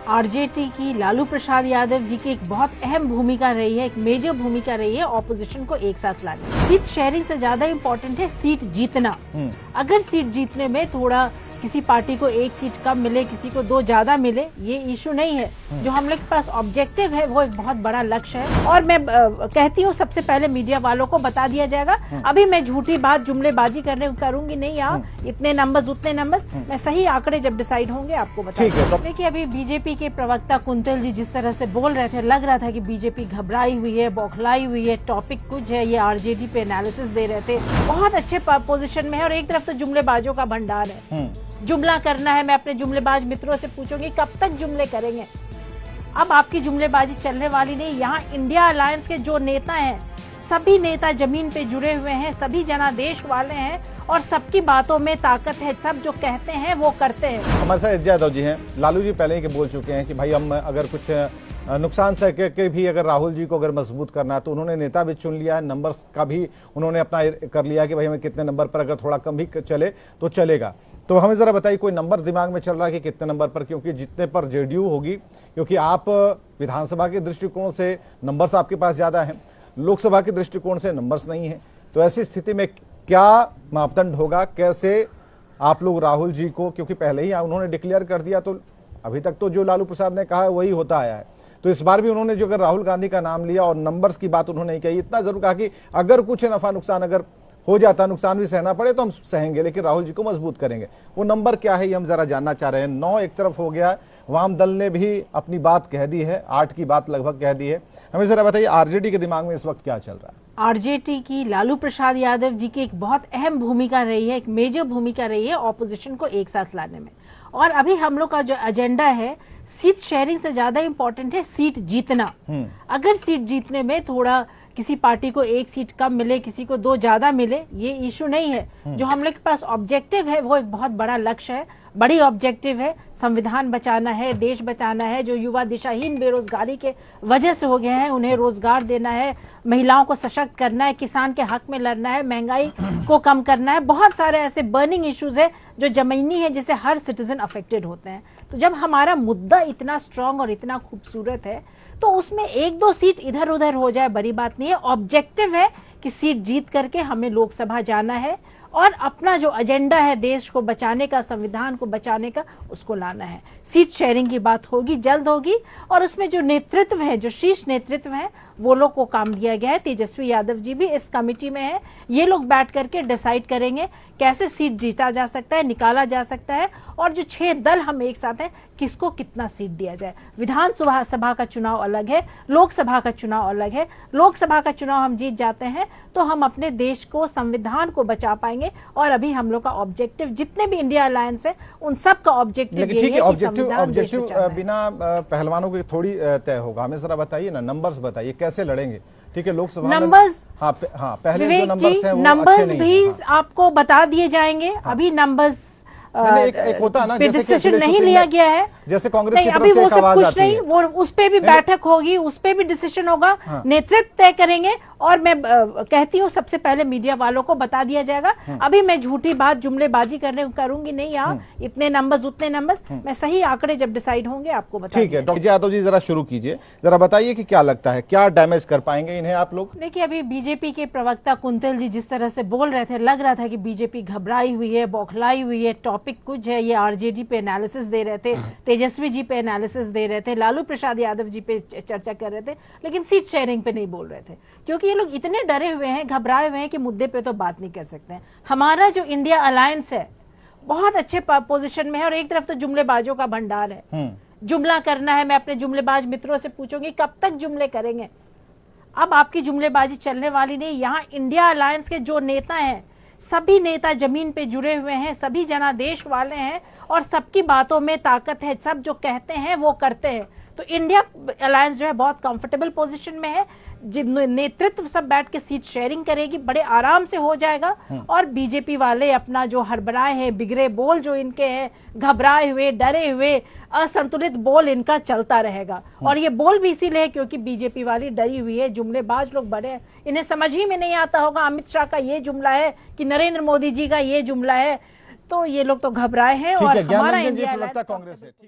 RJD की लालू प्रसाद यादव जी की एक बहुत अहम भूमिका रही है, एक मेजर भूमिका रही है ऑपोजिशन को एक साथ लाने। सीट शेयरिंग से ज्यादा इम्पोर्टेंट है सीट जीतना। अगर सीट जीतने में थोड़ा किसी पार्टी को एक सीट कम मिले, किसी को दो ज्यादा मिले, ये इशू नहीं है। जो हम लोग के पास ऑब्जेक्टिव है वो एक बहुत बड़ा लक्ष्य है। और मैं कहती हूँ सबसे पहले मीडिया वालों को बता दिया जाएगा। अभी मैं झूठी बात जुमलेबाजी करूंगी नहीं। यहाँ इतने नंबर्स उतने नंबर्स, मैं सही आंकड़े जब डिसाइड होंगे आपको बताऊंगी। देखिए अभी बीजेपी के प्रवक्ता कुंतल जी जिस तरह से बोल रहे थे, लग रहा था कि बीजेपी घबराई हुई है, बौखलाई हुई है, टॉपिक कुछ है, ये आरजेडी पे एनालिसिस दे रहे थे। बहुत अच्छे पोजीशन में है और एक तरफ तो जुमलेबाजों का भंडार है, जुमला करना है। मैं अपने जुमलेबाज मित्रों से पूछूंगी कब तक जुमले करेंगे। अब आपकी जुमलेबाजी चलने वाली नहीं। यहाँ इंडिया अलायंस के जो नेता हैं, सभी नेता जमीन पे जुड़े हुए हैं, सभी जनादेश वाले हैं और सबकी बातों में ताकत है। सब जो कहते हैं वो करते हैं। हमारे साथ यादव जी हैं। लालू जी पहले ही बोल चुके हैं कि भाई हम अगर कुछ नुकसान सह के भी अगर राहुल जी को अगर मजबूत करना है तो उन्होंने नेता भी चुन लिया है, नंबर्स का भी उन्होंने अपना कर लिया कि भाई हमें कितने नंबर पर अगर थोड़ा कम भी चले तो चलेगा। तो हमें जरा बताइए कोई नंबर दिमाग में चल रहा है कि कितने नंबर पर, क्योंकि जितने पर जेडीयू होगी, क्योंकि आप विधानसभा के दृष्टिकोण से नंबर्स आपके पास ज्यादा हैं, लोकसभा के दृष्टिकोण से नंबर्स नहीं है, तो ऐसी स्थिति में क्या मापदंड होगा, कैसे आप लोग राहुल जी को, क्योंकि पहले ही उन्होंने डिक्लेयर कर दिया तो अभी तक तो जो लालू प्रसाद ने कहा है वही होता आया है, तो इस बार भी उन्होंने जो अगर राहुल गांधी का नाम लिया और नंबर्स की बात उन्होंने नहीं कही, इतना जरूर कहा कि अगर कुछ नफा नुकसान अगर हो जाता, नुकसान भी सहना पड़े तो हम सहेंगे, लेकिन राहुल जी को मजबूत करेंगे। वो नंबर क्या है ये हम जरा जानना चाह रहे हैं। 9 एक तरफ हो गया, वाम दल ने भी अपनी बात कह दी है, 8 की बात लगभग कह दी है। हमें जरा बताइए आरजेडी के दिमाग में इस वक्त क्या चल रहा है। आरजेडी की लालू प्रसाद यादव जी की एक बहुत अहम भूमिका रही है, एक मेजर भूमिका रही है ऑपोजिशन को एक साथ लाने में। और अभी हम लोग का जो एजेंडा है, सीट शेयरिंग से ज्यादा इम्पोर्टेंट है सीट जीतना। अगर सीट जीतने में थोड़ा किसी पार्टी को एक सीट कम मिले, किसी को दो ज्यादा मिले, ये इशू नहीं है। जो हम लोग के पास ऑब्जेक्टिव है वो एक बहुत बड़ा लक्ष्य है, बड़ी ऑब्जेक्टिव है। संविधान बचाना है, देश बचाना है। जो युवा दिशाहीन बेरोजगारी के वजह से हो गए हैं उन्हें रोजगार देना है, महिलाओं को सशक्त करना है, किसान के हक में लड़ना है, महंगाई को कम करना है। बहुत सारे ऐसे बर्निंग इश्यूज है जो जमीनी है, जिससे हर सिटीजन अफेक्टेड होते हैं। तो जब हमारा मुद्दा इतना स्ट्रांग और इतना खूबसूरत है तो उसमें एक दो सीट इधर उधर हो जाए बड़ी बात नहीं है। ऑब्जेक्टिव है कि सीट जीत करके हमें लोकसभा जाना है और अपना जो एजेंडा है देश को बचाने का, संविधान को बचाने का, उसको लाना है। सीट शेयरिंग की बात होगी, जल्द होगी, और उसमें जो नेतृत्व है, जो शीर्ष नेतृत्व है, वो लोग को काम दिया गया है। तेजस्वी यादव जी भी इस कमेटी में है। ये लोग बैठ करके डिसाइड करेंगे कैसे सीट जीता जा सकता है, निकाला जा सकता है, और जो 6 दल हम एक साथ हैं किसको कितना सीट दिया जाए। विधानसभा का चुनाव अलग है, लोकसभा का चुनाव अलग है। लोकसभा का चुनाव हम जीत जाते हैं तो हम अपने देश को, संविधान को बचा पाएंगे। और अभी हम लोग का ऑब्जेक्टिव, जितने भी इंडिया अलायंस है उन सब का ऑब्जेक्टिव यही है कि ऑब्जेक्टिव बिना पहलवानों की थोड़ी तय होगा। हमें जरा बताइए ना, नंबर्स बताइए कैसे लड़ेंगे। ठीक है, लोकसभा नंबर्स, हाँ पहले जो नंबर्स हैं वो नंबर्स भी आपको बता दिए जाएंगे। अभी नंबर्स एक होता है ना, जैसे डिसीजन नहीं लिया गया है, जैसे कांग्रेस की अभी तरफ से वो एक सब आवाज कुछ आती नहीं। है। वो उस पे भी बैठक होगी, उस पे भी डिसीजन होगा, नेतृत्व तय करेंगे। और मैं कहती हूँ सबसे पहले मीडिया वालों को बता दिया जाएगा। अभी मैं झूठी बात जुमलेबाजी करूंगी नहीं। यहाँ इतने नंबर्स उतने नंबर्स, मैं सही आंकड़े जब डिसाइड होंगे आपको बता। ठीक है, डॉक्टर यादव जी जरा शुरू कीजिए, जरा बताइए कि क्या लगता है, क्या डैमेज कर पाएंगे इन्हें आप लोग। देखिए अभी बीजेपी के प्रवक्ता कुंतल जी जिस तरह से बोल रहे थे, लग रहा था कि बीजेपी घबराई हुई है, बौखलाई हुई है, टॉपिक कुछ है, ये आरजेडी पे एनालिसिस दे रहे थे, तेजस्वी जी पे एनालिसिस दे रहे थे, लालू प्रसाद यादव जी पे चर्चा कर रहे थे, लेकिन सीट शेयरिंग पे नहीं बोल रहे थे। क्योंकि ये लोग इतने डरे हुए हैं, घबराए हुए हैं कि मुद्दे पे तो बात नहीं कर सकते हैं। हमारा जो इंडिया अलायंस है बहुत अच्छे पोजीशन में है और एक तरफ तो जुमलेबाजों का भंडार है, जुमला करना है। मैं अपने जुमलेबाज मित्रों से पूछूंगी कब तक जुमले करेंगे। अब आपकी जुमलेबाजी चलने वाली नहीं। यहाँ इंडिया अलायंस के जो नेता हैं, सभी नेता जमीन पे जुड़े हुए हैं, सभी जनादेश वाले हैं और सबकी बातों में ताकत है। सब जो कहते हैं वो करते हैं। तो इंडिया अलायंस जो है बहुत कंफर्टेबल पोजीशन में है। नेतृत्व सब बैठ के सीट शेयरिंग करेगी, बड़े आराम से हो जाएगा। और बीजेपी वाले अपना जो हड़बड़ाए हैं, बिगड़े बोल जो इनके हैं, घबराए हुए, डरे हुए, असंतुलित बोल इनका चलता रहेगा। और ये बोल भी इसीलिए है क्योंकि बीजेपी वाली डरी हुई है, जुमलेबाज लोग बड़े हैं। इन्हें समझ ही में नहीं आता होगा अमित शाह का ये जुमला है कि नरेंद्र मोदी जी का ये जुमला है, तो ये लोग तो घबराए हैं। और हमारा इंडिया कांग्रेस है।